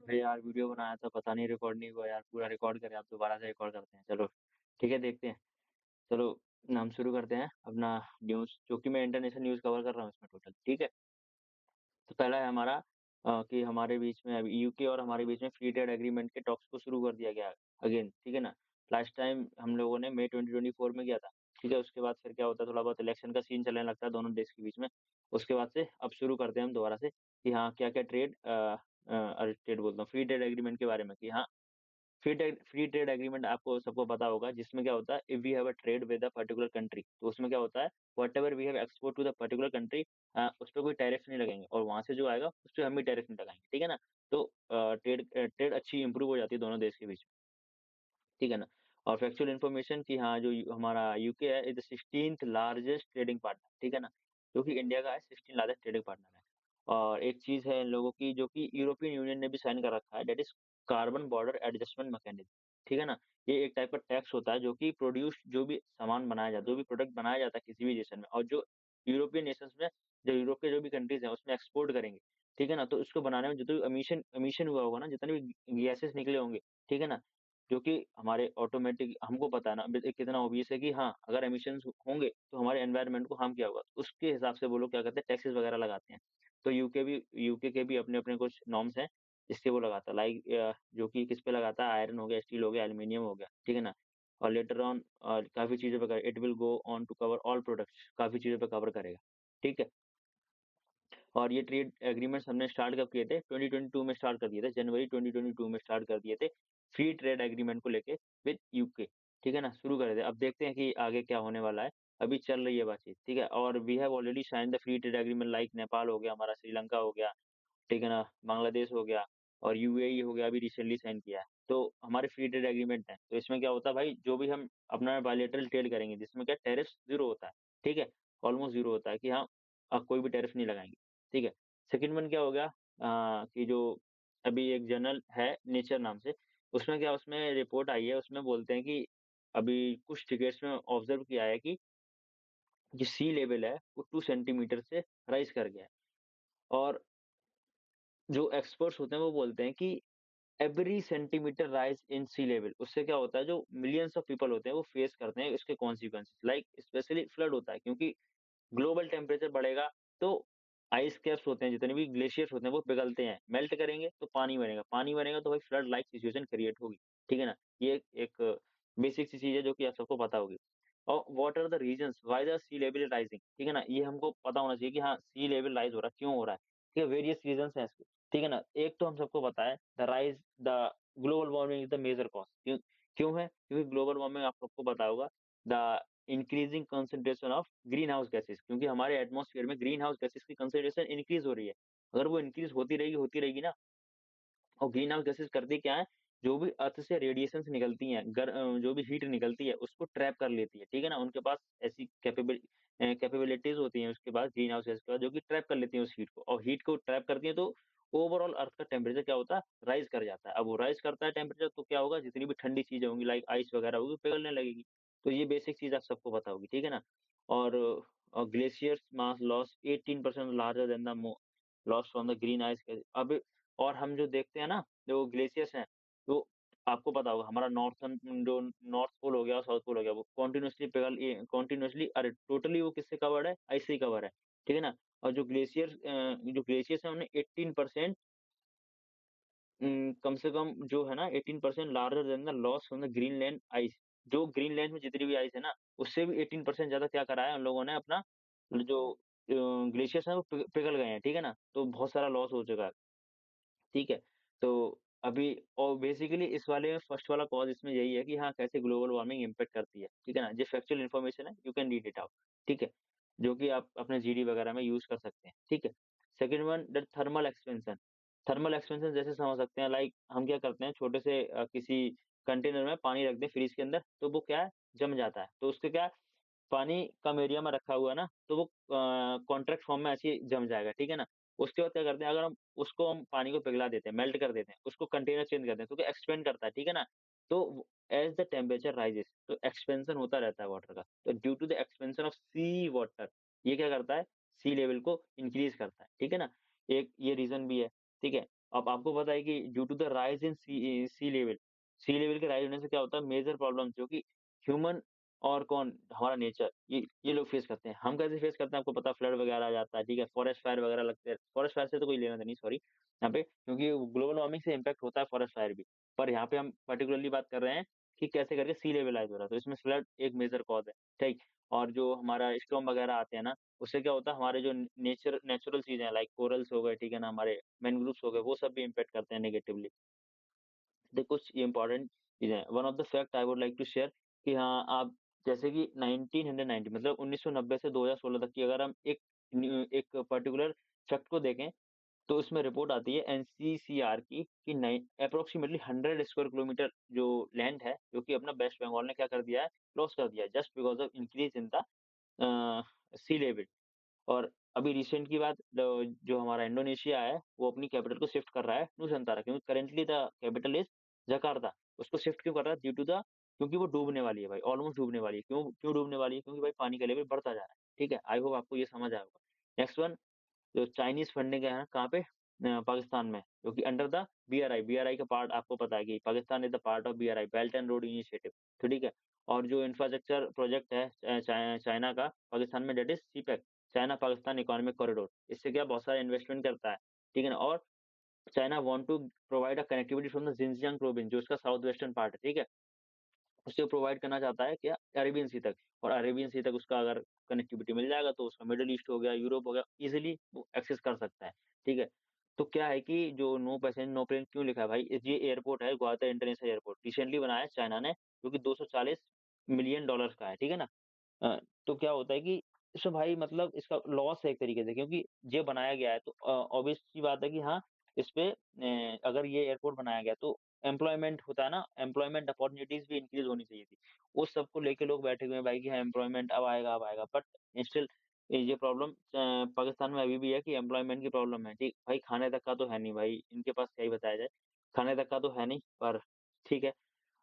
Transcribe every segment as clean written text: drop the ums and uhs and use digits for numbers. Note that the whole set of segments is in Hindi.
अरे यार वीडियो बनाया था, पता नहीं रिकॉर्ड नहीं हुआ यार। पूरा रिकॉर्ड करें, आप दोबारा से रिकॉर्ड करते हैं। चलो ठीक है, देखते हैं। चलो नाम शुरू करते हैं अपना न्यूज़, जो कि मैं इंटरनेशनल न्यूज़ कवर कर रहा हूँ इसमें टोटल। ठीक है, तो पहला है हमारा कि हमारे बीच में अभी यूके और हमारे बीच में फ्री ट्रेड एग्रीमेंट के टॉक्स को शुरू कर दिया गया अगेन। ठीक है ना। लास्ट टाइम हम लोगों ने मई 2024 में किया था। ठीक है, उसके बाद फिर क्या होता है, थोड़ा बहुत इलेक्शन का सीन चलने लगता है दोनों देश के बीच में। उसके बाद से अब शुरू करते हैं हम दोबारा से कि हाँ क्या क्या ट्रेड बोलता हूँ, फ्री ट्रेड एग्रीमेंट के बारे में कि हाँ फ्री ट्रेड एग्रीमेंट आपको सबको पता होगा, जिसमें क्या होता है, if we have a trade with a particular country, तो उसमें क्या होता है, whatever we have export to the particular country, उस पे कोई टैरिफ नहीं लगेंगे और वहां से जो आएगा उस पे हम भी टैरिफ नहीं लगाएंगे। ठीक है ना। तो ट्रेड ट्रेड अच्छी इंप्रूव हो जाती है दोनों देश के बीच में। ठीक है ना। और फैक्चुअल इन्फॉर्मेशन कि हाँ जो हमारा यूके है is the 16th largest trading partner. ठीक है ना, जो कि इंडिया का है 16 लार्जेस्ट ट्रेडिंग पार्टनर है। और एक चीज है इन लोगों की जो कि यूरोपियन यूनियन ने भी साइन कर रखा है, that is carbon border adjustment mechanism. ठीक है ना। ये एक टाइप का टैक्स होता है जो कि प्रोड्यूस जो भी सामान बनाया जाता है, जो भी प्रोडक्ट बनाया जाता है किसी भी देश में, और जो यूरोपियन नेशंस में, जो यूरोप के जो भी कंट्रीज हैं उसमें एक्सपोर्ट करेंगे। ठीक है ना, तो इसको बनाने में जितना भी एमिशन एमिशन हुआ होगा ना, जितने भी गैसेस निकले होंगे, ठीक है ना, जो कि हमारे ऑटोमेटिक हमको पता है ना कितना ऑब्वियस है कि हाँ अगर एमिशंस होंगे तो हमारे एनवायरनमेंट को हार्म किया होगा, तो उसके हिसाब से वो लोग क्या करते हैं, टैक्सेस वगैरह लगाते हैं। तो यूके के भी अपने अपने कुछ नॉर्म्स हैं जिससे वो लगाता है, लाइक जो कि किस पे लगाता है, आयरन हो गया, स्टील हो गया, एल्यूमिनियम हो गया। ठीक है ना। और लेटर ऑन काफी चीजों पे it will go on to cover all products, काफी चीजों पे कवर करेगा। ठीक है। और ये ट्रेड एग्रीमेंट्स हमने स्टार्ट कब किए थे, 2022 में स्टार्ट कर दिए थे, जनवरी 2022 में स्टार्ट कर दिए थे फ्री ट्रेड एग्रीमेंट को लेके विद यूके। ठीक है ना, शुरू कर थे। अब देखते हैं कि आगे क्या होने वाला है। अभी चल रही है बातचीत। ठीक है, और we have already sign the free trade agreement, like Nepal हो गया हमारा, श्रीलंका हो गया, ठीक है ना, बांग्लादेश हो गया, और यूएई हो गया, अभी रिसेंटली साइन किया है। तो हमारे फ्री ट्रेड एग्रीमेंट है, तो इसमें क्या होता है भाई, जो भी हम अपना बायलैटरल ट्रेड करेंगे जिसमें क्या टैरिफ जीरो होता है। ठीक है, ऑलमोस्ट जीरो होता है कि हाँ कोई भी टैरिफ नहीं लगाएंगे। ठीक है। सेकंड वन क्या हो गया, कि जो अभी एक जर्नल है नेचर नाम से, उसमें क्या, उसमें रिपोर्ट आई है, उसमें बोलते हैं कि अभी कुछ टिकेट्स में ऑब्जर्व किया है कि जो सी लेवल है वो 2 सेंटीमीटर से राइज कर गया है। और जो एक्सपर्ट्स होते हैं वो बोलते हैं कि every centimetre rise in sea level, उससे क्या होता है, जो मिलियंस ऑफ पीपल होते हैं वो फेस करते हैं इसके कॉन्सिक्वेंसेस, लाइक स्पेशली फ्लड होता है, क्योंकि ग्लोबल टेम्परेचर बढ़ेगा तो आइस कैप्स होते हैं, जितने भी ग्लेशियर्स होते हैं वो पिघलते हैं, मेल्ट करेंगे तो पानी बनेगा, पानी बनेगा तो भाई फ्लड लाइक सिचुएशन क्रिएट होगी। ठीक है ना। ये एक बेसिक सी चीज है जो कि आप सबको पता होगी। और what are the reasons why the sea level is rising, ठीक है ना, ये हमको पता होना चाहिए कि हाँ सी लेवल राइज हो रहा है, क्यों हो रहा है। ठीक है, वेरियस रीजंस हैं इसके। ठीक है ना। एक तो हम सबको पता है, the global warming is the major cause. क्यों क्यों है, क्योंकि ग्लोबल वार्मिंग आप सबको पता होगा, the increasing concentration of green house gases, क्योंकि हमारे एटमॉस्फेयर में ग्रीन हाउस गैसेस की कंसंट्रेशन इंक्रीज हो रही है। अगर वो इंक्रीज होती रहेगी ना, और ग्रीन हाउस गैसेस करती क्या है, जो भी अर्थ से रेडिएशंस निकलती हैं, जो भी हीट निकलती है उसको ट्रैप कर लेती है। ठीक है ना, उनके पास ऐसी कैपेबिलिटीज होती हैं उसके पास, ग्रीन हाउस गैस के पास, जो कि ट्रैप कर लेती है उस हीट को, और हीट को ट्रैप करती है तो ओवरऑल अर्थ का टेम्परेचर क्या होता है, राइज कर जाता है। अब वो राइज करता है टेम्परेचर तो क्या होगा, जितनी भी ठंडी चीजें होंगी लाइक आइस वगैरह होगी पिघलने लगेगी। तो ये बेसिक चीज आप सबको पता होगी। ठीक है ना। और glaciers mass loss 18% larger than the loss from the green ice. अब और हम जो देखते हैं ना, जो ग्लेशियर्स हैं, तो आपको पता होगा हमारा नॉर्थर्न जो नॉर्थ पोल हो गया और साउथ पोल हो गया, वो कंटिन्यूअसली, अरे टोटली वो किससे कवर्ड है, आइस से कवर है। ठीक है ना। और जो ग्लेशियर्स हैं उन्हें 18% कम से कम जो है ना, 18% larger than the loss from the Greenland ice. जो ग्रीनलैंड में जितनी भी आइस है ना, उससे भी 18% ज्यादा क्या करा है उन लोगों ने, अपना जो ग्लेशियर्स है वो पिघल गए हैं। ठीक है ना, तो बहुत सारा लॉस हो चुका है। ठीक है। तो अभी और बेसिकली इस वाले में फर्स्ट वाला कॉज़ इसमें यही है कि हाँ, कैसे ग्लोबल वार्मिंग इम्पैक्ट करती है। ठीक है ना? ये फैक्चुअल इन्फॉर्मेशन है, you can read it out. ठीक है? जो कि आप अपने जीडी वगैरह में यूज़ कर सकते हैं। ठीक है? Second one, the thermal expansion. Thermal expansion जैसे समझ सकते हैं, लाइक हम क्या करते हैं, छोटे से किसी कंटेनर में पानी रख दें फ्रिज के अंदर, तो वो क्या है, जम जाता है। तो उसके क्या है, पानी कम एरिया में रखा हुआ है ना, तो वो कॉन्ट्रैक्ट फॉर्म में ऐसे ही जम जाएगा। ठीक है ना? उसके बाद क्या करते हैं, अगर हम पानी को पिघला देते हैं, मेल्ट कर देते हैं, उसको कंटेनर चेंज करते हैं, तो क्या एक्सपेंड करता है। ठीक है ना? तो एज़ द टेम्परेचर राइजेस, तो एक्सपेंशन होता रहता है वाटर का। तो due to the expansion of sea water, ये क्या करता है, सी लेवल को इंक्रीज़ करता है। ठीक है ना? एक ये रीज़न भी है। ठीक है? अब आपको पता है कि due to the rise in sea level के राइज होने से क्या होता है, मेजर प्रॉब्लम जो कि ह्यूमन और कौन, हमारा नेचर, ये लोग फेस करते हैं। हम कैसे फेस करते हैं आपको पता है, फ्लड वगैरह आ जाता है, ठीक है, फॉरेस्ट फायर वगैरह लगते हैं। फॉरेस्ट फायर से तो कोई लेना देना नहीं, सॉरी, यहाँ पे, क्योंकि ग्लोबल वार्मिंग से इम्पैक्ट होता है फॉरेस्ट फायर भी। पर यहाँ पे हम पर्टिकुलरली बात कर रहे हैं कि कैसे करके सी लेवल राइज हो रहा है, तो इसमें फ्लड एक मेजर कॉज है, ठीक। और जो हमारा स्टॉर्म वगैरह आते हैं ना, उससे क्या होता है, हमारे जो नेचुरल चीजें हैं, लाइक कोरल्स हो गए, ठीक है ना, हमारे मैंग्रोव्स हो गए, वो सब भी इम्पैक्ट करते हैं नेगेटिवली। देखो कुछ इंपॉर्टेंट चीजें हैं। One of the fact I would like to share कि हाँ, आप जैसे कि 1990 मतलब 1990 से 2016 तक की अगर हम एक पर्टिकुलर फैक्ट को देखें, तो उसमें रिपोर्ट आती है एनसीसीआर की कि नई अप्रोक्सीमेटली 100 स्क्वायर किलोमीटर जो लैंड है, जो कि अपना वेस्ट बंगाल ने क्या कर दिया है, लॉस कर दिया है, just because of increase in the sea level. और अभी रिसेंट की बात, जो हमारा इंडोनेशिया है, वो अपनी कैपिटल को शिफ्ट कर रहा है नूसंतारा, क्योंकि currently the capital is Jakarta. उसको शिफ्ट क्यों कर रहा है? ड्यू टू द, क्योंकि वो डूबने वाली है भाई, ऑलमोस्ट डूबने वाली है। क्यों क्यों डूबने वाली है? क्योंकि भाई पानी का लेवल बढ़ता जा रहा है। ठीक है, आई होप आपको ये समझ आया होगा। नेक्स्ट वन, जो चाइनीज फंडिंग है कहाँ पे, पाकिस्तान में, जो कि अंडर द बीआरआई, बीआरआई का पार्ट आपको पता है कि Pakistan is the part of BRI, belt and road initiative. तो ठीक है, और जो इंफ्रास्ट्रक्चर प्रोजेक्ट है चाइना का पाकिस्तान में, that is CPEC, China Pakistan economic corridor. इससे क्या बहुत सारा इन्वेस्टमेंट करता है, ठीक है ना। और China want to provide a connectivity from the Xinjiang province, जो इसका साउथ वेस्टर्न पार्ट है, ठीक है, उसे प्रोवाइड करना चाहता है क्या, अरेबियन सी तक। और अरेबियन सी तक उसका अगर कनेक्टिविटी मिल जाएगा, तो उसका मिडल ईस्ट हो गया, यूरोप हो गया, इजीली वो एक्सेस कर सकता है, ठीक है। तो क्या है कि जो नो पैसेंजर नो प्लेन क्यों लिखा है भाई, ये एयरपोर्ट है ग्वादर इंटरनेशनल एयरपोर्ट, रिसेंटली बनाया है चाइना ने, जो कि 240 मिलियन डॉलर्स का है, ठीक है ना। तो क्या होता है कि इसमें भाई मतलब इसका लॉस है एक तरीके से, क्योंकि ये बनाया गया है, तो ऑब्वियस सी बात है कि हाँ, इस पे अगर ये एयरपोर्ट बनाया गया, तो एम्प्लॉयमेंट होता है ना, एम्प्लॉयमेंट अपॉर्चुनिटीज भी इंक्रीज होनी चाहिए थी। उस सबको लेके लोग बैठे हुए हैं भाई कि हाँ, एम्प्लॉयमेंट अब आएगा, बट स्टिल ये प्रॉब्लम पाकिस्तान में अभी भी है कि एम्प्लॉयमेंट की प्रॉब्लम है, ठीक भाई, खाने तक का तो है नहीं भाई, इनके पास क्या ही बताया जाए, खाने तक का तो है नहीं, पर ठीक है।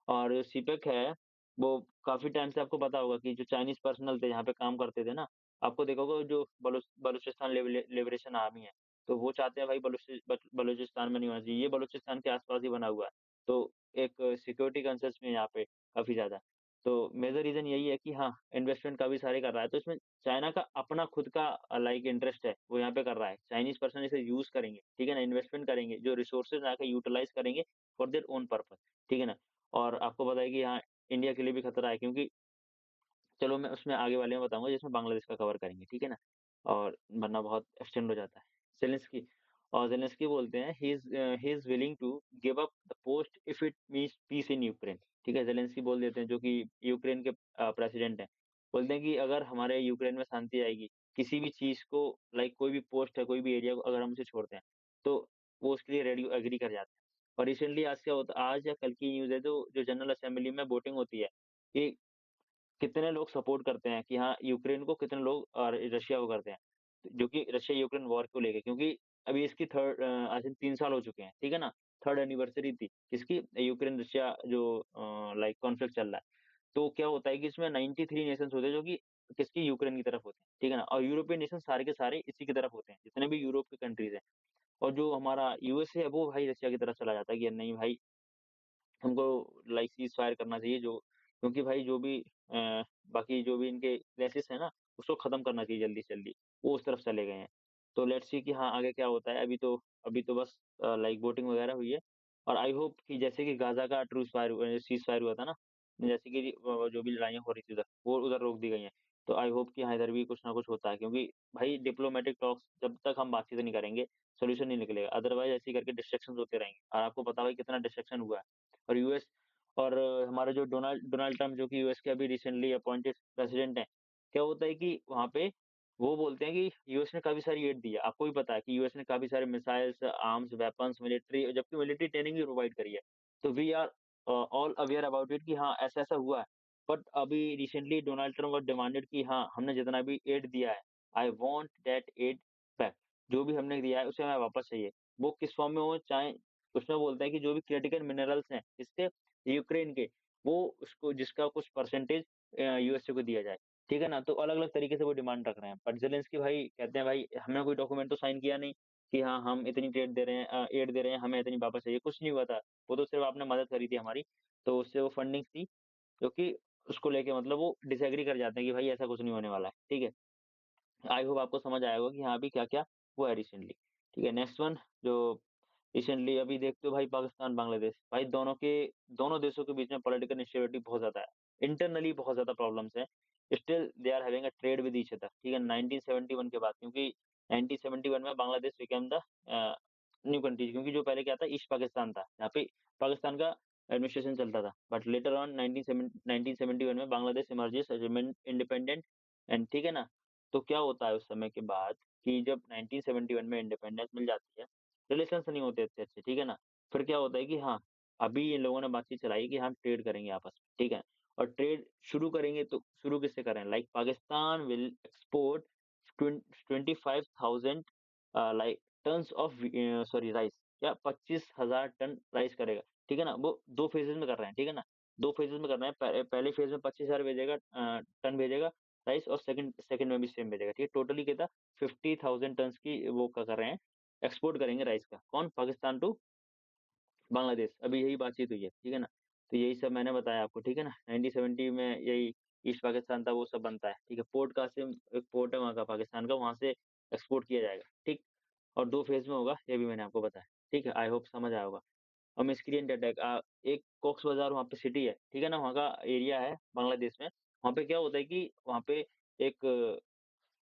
और जो सीपेक है, वो काफ़ी टाइम से आपको पता होगा कि जो चाइनीज़ पर्सनल थे, यहाँ पे काम करते थे ना, आपको देखा होगा जो बलूचिस्तान लिबरेशन आर्मी है, तो वो चाहते हैं भाई बलूचिस्तान में नहीं होना चाहिए, ये बलूचिस्तान के आस-पास ही बना हुआ है। तो एक सिक्योरिटी कंसर्न्स में यहाँ पे काफ़ी ज़्यादा। तो मेजर रीज़न यही है कि हाँ, इन्वेस्टमेंट काफ़ी सारे कर रहा है, तो इसमें चाइना का अपना खुद का लाइक इंटरेस्ट है, वो यहाँ पे कर रहा है। चाइनीज़ पर्सन इसे यूज़ करेंगे, ठीक है ना, इन्वेस्टमेंट करेंगे, जो रिसोर्सेज़ यहाँ के यूटिलाइज़ करेंगे फॉर देयर ओन पर्पज़, ठीक है ना। और आपको पता है कि यहाँ इंडिया के लिए भी खतरा है, क्योंकि चलो मैं उसमें आगे वाले में बताऊँगा जिसमें बांग्लादेश का कवर करेंगे, ठीक है ना? और वरना बहुत एक्सटेंड हो जाता है। ज़ेलेंस्की, और ज़ेलेंस्की बोलते हैं he is willing to give up the post if it means peace in Ukraine, ठीक है? ज़ेलेंस्की बोल देते हैं, जो कि यूक्रेन के प्रेसिडेंट हैं। बोलते हैं कि अगर हमारे यूक्रेन में शांति आएगी, किसी भी चीज़ को, लाइक कोई भी पोस्ट है, कोई भी एरिया को अगर हम उसे छोड़ते हैं, तो वो उसके लिए रेडी एग्री कर जाते हैं। और रिसेंटली आज या कल की न्यूज़ है, जो जनरल असेंबली में वोटिंग होती है, कि कितने लोग सपोर्ट करते हैं कि हाँ, यूक्रेन को, कितने लोग और रशिया को करते हैं। जो कि रशिया यूक्रेन वॉर को लेके, क्योंकि अभी इसकी आई थिंक 3 साल हो चुके हैं, ठीक है ना? 3rd एनिवर्सरी थी किसकी, यूक्रेन रशिया जो लाइक कॉन्फ्लिक्ट चल रहा है। तो क्या होता है कि इसमें 93 नेशंस होते हैं, जो कि किसकी, यूक्रेन की तरफ होते हैं, ठीक है ना? और यूरोपियन नेशन सारे के सारे इसी की तरफ होते हैं, जितने भी यूरोप के कंट्रीज़ हैं। और जो हमारा यूएसए है, वो भाई रशिया की तरफ चला जाता है कि नहीं भाई, हमको लाइक सीज़ फायर करना चाहिए, जो क्योंकि भाई जो भी बाकी जो भी इनके क्लैशेस है ना, उसको खत्म करना चाहिए जल्दी से जल्दी, वो उस तरफ चले गए हैं। तो लेट्स सी कि हाँ, आगे क्या होता है। अभी तो बस लाइक वोटिंग वगैरह हुई है, और आई होप कि जैसे कि गाज़ा का सीज़ फायर हुआ था ना, जैसे कि जो भी लड़ाइयाँ हो रही थी उधर, वो उधर रोक दी गई हैं। तो आई होप कि हाँ, इधर भी कुछ ना कुछ होता है, क्योंकि भाई डिप्लोमैटिक टॉक्स जब तक हम बातचीत नहीं करेंगे, सॉल्यूशन नहीं निकलेगा। अदरवाइज़ ऐसे ही करके डिस्ट्रैक्शंस होते रहेंगे, और आपको पता है कितना डिस्ट्रैक्शन हुआ है। और यूएस और हमारे जो डोनाल्ड डोनाल्ड ट्रम्प, जो कि यूएस के अभी रिसेंटली अपॉइंटेड प्रेसिडेंट हैं, क्या होता है कि वहाँ पे वो बोलते हैं कि यूएस ने काफ़ी सारी एड दी है। आपको भी पता है कि यूएस ने काफ़ी सारे मिसाइल्स, आर्म्स, वेपन्स, मिलिट्री, जबकि मिलिट्री ट्रेनिंग भी प्रोवाइड करी है। तो we are all aware about it कि हाँ, ऐसा-ऐसा हुआ है। बट अभी recently Donald Trump was demanded कि हाँ, हमने जितना भी एड दिया है, I want that aid back. जो भी हमने दिया है उसे हमें वापस चाहिए। वो किस फॉर्म में हो, चाहे उसमें बोलता है कि जो भी क्रिटिकल मिनरल्स हैं, किसके, यूक्रेन के, वो उसको जिसका कुछ परसेंटेज यूएसए को दिया जाए, ठीक है ना? तो अलग-अलग तरीके से वो डिमांड रख रहे हैं। बट ज़ेलेंस्की भाई कहते हैं भाई हमने कोई डॉक्यूमेंट तो साइन किया नहीं, कि हाँ, हम इतनी ट्रेड दे रहे हैं एड दे रहे हैं, हमें इतनी वापस चाहिए, कुछ नहीं हुआ था। वो तो सिर्फ़ आपने मदद करी थी हमारी, तो उससे वो फंडिंग थी, जो कि उसको लेके मतलब वो डिसएग्री कर जाते हैं कि भाई ऐसा कुछ नहीं होने वाला है, ठीक है? आई होप आपको समझ आया होगा कि हाँ, अभी क्या-क्या हुआ है रिसेंटली। ठीक है, नेक्स्ट वन जो रिसेंटली अभी देखते हो भाई पाकिस्तान, बांग्लादेश, भाई दोनों देशों के बीच में पॉलिटिकल इंस्टेबिलिटी बहुत ज़्यादा है। इंटरनली बहुत ज़्यादा प्रॉब्लम्स हैं। Still they are having a trade with each other, ठीक है? 1971 के बाद क्योंकि 1971 में Bangladesh became the new country क्योंकि जो पहले क्या था ईस्ट पाकिस्तान था, यहाँ पे पाकिस्तान का एडमिनिस्ट्रेशन चलता था। बट लेटर ऑन 1971 में Bangladesh emerges as independent and ठीक है ना? तो क्या होता है उस समय के बाद कि जब 1971 में इंडिपेंडेंस मिल जाती है, रिलेशंस नहीं होते इतने अच्छे, ठीक है ना? फिर क्या होता है कि हाँ, अभी इन लोगों ने बातचीत चलाई कि हम ट्रेड करेंगे आपस में, ठीक है? और ट्रेड शुरू करेंगे तो शुरू किससे करें? लाइक पाकिस्तान विल एक्सपोर्ट ट्वें 25,000 like tons of sorry rice या 25,000 टन राइस करेगा, ठीक है ना? वो 2 फेजेज़ में कर रहे हैं, ठीक है ना? 2 फेजेज़ में कर रहे हैं। पहले फेज़ में 25,000 भेजेगा टन भेजेगा राइस और सेकंड सेकंड में भी सेम भेजेगा, ठीक है? टोटली कितना 50,000 टन्स की वो क्या कर रहे हैं, एक्सपोर्ट करेंगे राइस का। कौन? पाकिस्तान टू बांग्लादेश। अभी यही बातचीत हुई है, ठीक है ना? तो यही सब मैंने बताया आपको, ठीक है ना? 1970 में यही ईस्ट पाकिस्तान था, वो सब बनता है, ठीक है? पोर्ट कासिम एक पोर्ट है वहाँ का पाकिस्तान का, वहाँ से एक्सपोर्ट किया जाएगा, ठीक? और 2 फेज़ में होगा, ये भी मैंने आपको बताया, ठीक है? आई होप समझ आया होगा। और मिस्क्रिएंट अटैक एक कॉक्स बाज़ार वहाँ पे सिटी है, ठीक है ना? वहाँ का एरिया है बांग्लादेश में। वहाँ पे क्या होता है कि वहाँ पे एक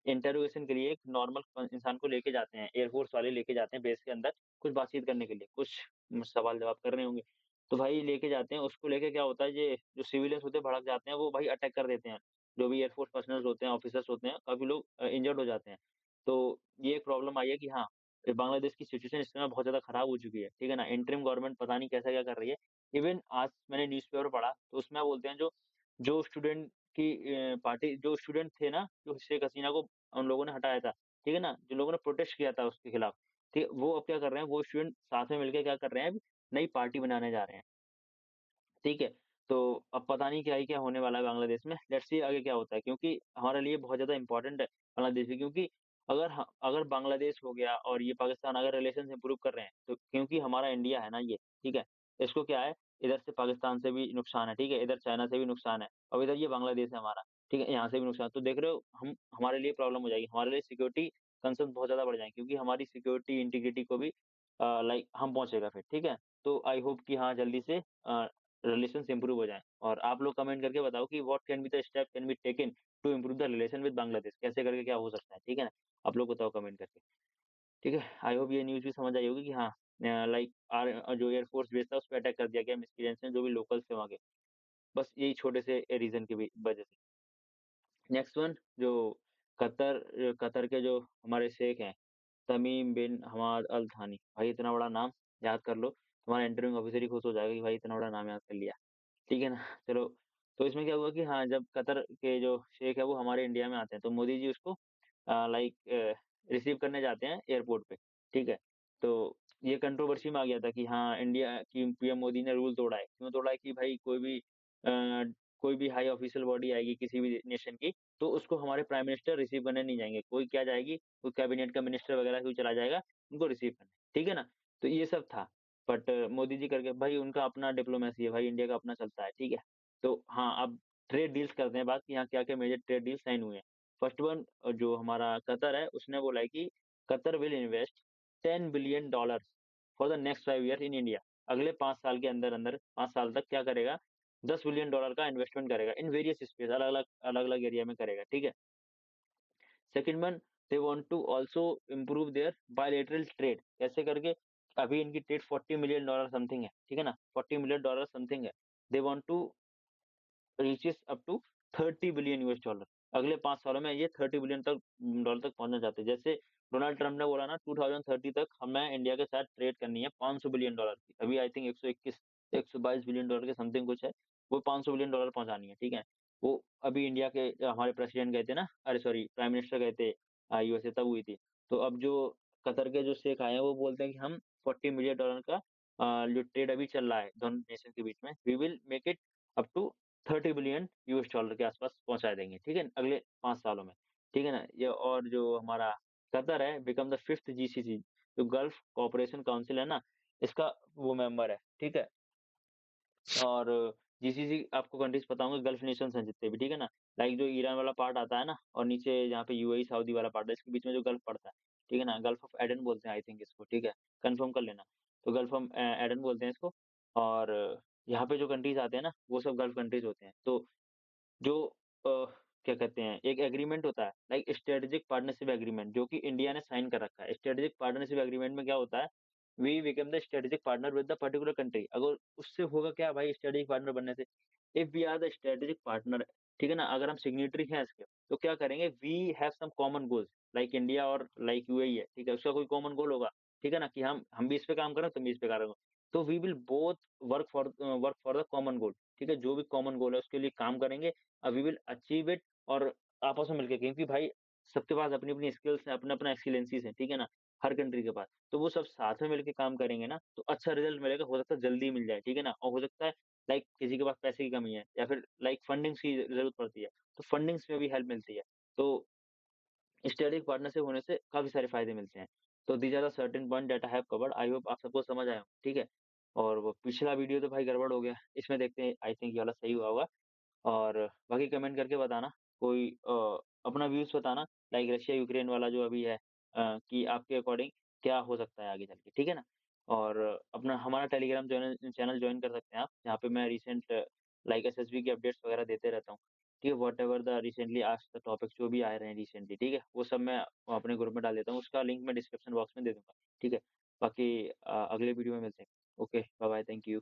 इंटरोगेशन के लिए एक नॉर्मल इंसान को लेके जाते हैं, एयरफोर्स वाले लेके जाते हैं बेस के अंदर, कुछ बातचीत करने के लिए, कुछ सवाल-जवाब कर रहे होंगे। तो भाई लेके जाते हैं, उसको लेके क्या होता है ये जो सिविलियंस होते हैं भड़क जाते हैं, वो भाई अटैक कर देते हैं। जो भी एयरफोर्स पर्सनल्स होते हैं, ऑफिसर्स होते हैं, काफ़ी लोग इंजर्ड हो जाते हैं। तो ये एक प्रॉब्लम आई है कि हाँ, बांग्लादेश की सिचुएशन इस समय बहुत ज़्यादा खराब हो चुकी है, ठीक है ना? इंटरिम गवर्नमेंट पता नहीं कैसा क्या कर रही है। इवन आज मैंने न्यूज़पेपर पढ़ा, तो उसमें बोलते हैं जो जो स्टूडेंट की पार्टी जो स्टूडेंट थे ना, जो शेख हसीना को उन लोगों ने हटाया था, ठीक है ना? जिन लोगों ने प्रोटेस्ट किया था उसके खिलाफ, ठीक है? वो अब क्या कर रहे हैं, वो स्टूडेंट साथ में मिलके क्या कर रहे हैं, अब नई पार्टी बनाने जा रहे हैं। ठीक है? तो अब पता नहीं क्या ही क्या होने वाला है बांग्लादेश में, लेट्स सी आगे क्या होता है क्योंकि हमारे लिए बहुत ज़्यादा इम्पोर्टेंट है बांग्लादेश भी क्योंकि अगर बांग्लादेश हो गया और ये पाकिस्तान अगर रिलेशंस इम्प्रूव कर रहे हैं, तो क्योंकि हमारा इंडिया है ना ये, ठीक है? इसको क्या है, इधर से पाकिस्तान से भी नुकसान है, ठीक है? इधर चाइना से भी नुकसान है, अब इधर ये बांग्लादेश है हमारा, ठीक है? यहाँ से भी नुकसान तो देख रहे हो हम हमारे लिए प्रॉब्लम हो जाएगी, हमारे लिए सिक्योरिटी कंसर्न बहुत ज़्यादा बढ़ जाएँगे क्योंकि हमारी सिक्योरिटी इंटीग्रिटी को भी लाइक हार्म पहुँचेगा फिर, ठीक है? तो आई होप कि हाँ, जल्दी से रिलेशंस इम्प्रूव हो जाएँ। और आप लोग कमेंट करके बताओ कि what can be the step can be taken to improve the relation with Bangladesh? कैसे करके क्या हो सकता है, ठीक है ना? आप लोग बताओ कमेंट करके, ठीक है? आई होप ये न्यूज़ भी समझ आई होगी कि हाँ लाइक जो एयर फोर्स बेस था उस पे अटैक कर दिया गया मिसक्रेंट्स ने जो भी लोकल्स थे वहाँ के। बस यही छोटे से रीज़न की भी वजह से। नेक्स्ट वन जो कतर के जो हमारे शेख हैं, तमीम बिन हमाद अल थानी। भाई इतना बड़ा नाम याद कर लो, तुम्हारा इंटरव्यू ऑफिसर ही खुश हो जाएगा कि भाई इतना बड़ा नाम याद कर लिया। ठीक है ना? चलो, तो इसमें क्या हुआ कि हाँ, जब कतर के जो शेख है वो हमारे इंडिया में आते हैं, तो मोदी जी उसको लाइक रिसीव करने जाते हैं एयरपोर्ट पे, ठीक है? तो ये कंट्रोवर्सी में आ गया था कि हाँ, इंडिया की पीएम मोदी ने रूल तोड़ा है। क्यों तोड़ा है कि भाई कोई भी हाई ऑफिशियल बॉडी आएगी किसी भी नेशन की, तो उसको हमारे प्राइम मिनिस्टर रिसीव करने नहीं जाएँगे। कोई क्या जाएगी, कोई कैबिनेट का मिनिस्टर वगैरह कोई चला जाएगा, उनको रिसीव करने, ठीक है ना? तो ये सब था। बट मोदी जी करके भाई उनका अपना डिप्लोमेसी है भाई, इंडिया का अपना चलता है, ठीक है? तो हाँ, अब ट्रेड डील्स करते हैं बात कि यहाँ क्या-क्या मेजर ट्रेड डील साइन हुए हैं। फर्स्ट वन जो हमारा कतर है, उसने बोला है कि Qatar will invest $10 billion for the next 5 year in India. अगले 5 साल के अंदर-अंदर 5 साल तक क्या करेगा, $10 बिलियन का इन्वेस्टमेंट करेगा इन वेरियस स्पेस अलग-अलग एरिया में करेगा, ठीक है? Second one they want to also improve their bilateral trade कैसे करके अभी इनकी ट्रेड $40 मिलियन समथिंग है, ठीक है ना? $40 मिलियन समथिंग है। They want to reaches up to 30 billion US dollar अगले 5 सालों में ये 30 बिलियन तक डॉलर तक पहुंचना चाहते हैं जैसे डोनाल्ड ट्रम्प ने बोला ना 2030 तक हमें इंडिया के साथ ट्रेड करनी है 500 बिलियन डॉलर की अभी आई थिंक 121 122 बिलियन डॉलर के समथिंग कुछ है वो 500 बिलियन डॉलर पहुंचानी है ठीक है वो अभी इंडिया के हमारे प्रेसिडेंट गए थे ना अरे सॉरी प्राइम मिनिस्टर गए थे यूएसए तब हुई थी तो अब जो कतर के जो शेख आए हैं वो बोलते हैं कि हम 40 मिलियन डॉलर का जो ट्रेड अभी चल रहा है दोनों नेशन के बीच में we will make it up to 30 billion US dollar के आसपास पहुंचा देंगे, ठीक है? अगले 5 सालों में, ठीक है ना? ये और जो हमारा कतर है बिकम द 5th जीसीसी जो गल्फ कोऑपरेशन काउंसिल है ना, इसका वो मेंबर है, ठीक है? और जीसीसी आपको कंट्रीज़ पता होंगे, गल्फ नेशंस हैं जितने भी, ठीक है ना? लाइक जो ईरान वाला पार्ट आता है ना, और नीचे जहाँ पे यूएई, सऊदी वाला पार्ट है, इसके बीच में जो गल्फ पड़ता है, ठीक है ना? गल्फ ऑफ एडन बोलते हैं आई थिंक इसको, ठीक है? कन्फर्म कर लेना। तो गल्फ ऑफ एडन बोलते हैं इसको। और यहाँ पे जो कंट्रीज़ आते हैं ना, वो सब गल्फ कंट्रीज़ होते हैं। तो जो क्या कहते हैं, एक एग्रीमेंट होता है, लाइक स्ट्रेटेजिक पार्टनरशिप एग्रीमेंट, जो कि इंडिया ने साइन कर रखा है। स्ट्रेटेजिक पार्टनरशिप एग्रीमेंट में क्या होता है, we become the strategic partner with the particular country. अगर उससे होगा क्या भाई स्ट्रेटेजिक पार्टनर बनने से, if we are the strategic partner, ठीक है ना, अगर हम सिग्नेटरी हैं इसके, तो क्या करेंगे, we have some common goals, like India और लाइक यूएई है, ठीक है, उसका कोई कॉमन गोल होगा, ठीक है ना, कि हम भी इस पे काम कर रहे हैं, तुम भी इस पे कर रहे हो, तो we will both work for the common goal, ठीक है, जो भी कॉमन गोल है उसके लिए काम करेंगे, वी विल अचीव इट। और आपस में मिलके, क्योंकि भाई सबके पास अपनी-अपनी स्किल्स हैं, अपना-अपना एक्सीलेंसीज़ हैं, ठीक है ना? हर कंट्री के पास। तो वो सब साथ में मिलके काम करेंगे ना, तो अच्छा रिज़ल्ट मिलेगा, हो सकता है जल्दी मिल जाए, ठीक है ना? और हो सकता है लाइक किसी के पास पैसे की कमी है या फिर लाइक फंडिंग्स की ज़रूरत पड़ती है, तो फंडिंग्स में भी हेल्प मिलती है। तो स्ट्रेटेजिक पार्टनरशिप होने से काफ़ी सारे फ़ायदे मिलते हैं। तो these are the certain point that I have covered, I hope आप सबको समझ आया हो, ठीक है? और वो पिछला वीडियो तो भाई गड़बड़ हो गया, इसमें देखते हैं आई थिंक ये वाला सही हुआ होगा। और बाकी कमेंट करके बताना, कोई अपना व्यूज़ बताना, लाइक रशिया यूक्रेन वाला जो अभी है, कि आपके अकॉर्डिंग क्या हो सकता है आगे चल के, ठीक है ना? और अपना हमारा टेलीग्राम चैनल चैनल जॉइन कर सकते हैं आप, जहाँ पे मैं रिसेंट लाइक एसएसबी की अपडेट्स वगैरह देते रहता हूँ, ठीक है? Whatever the recently asked the topics जो भी आ रहे हैं रिसेंटली, ठीक है? वो सब मैं अपने ग्रुप में डाल देता हूँ, उसका लिंक मैं डिस्क्रिप्शन बॉक्स में दे दूँगा, ठीक है? बाकी अगले वीडियो में मिलते हैं। Okay, bye bye, thank you.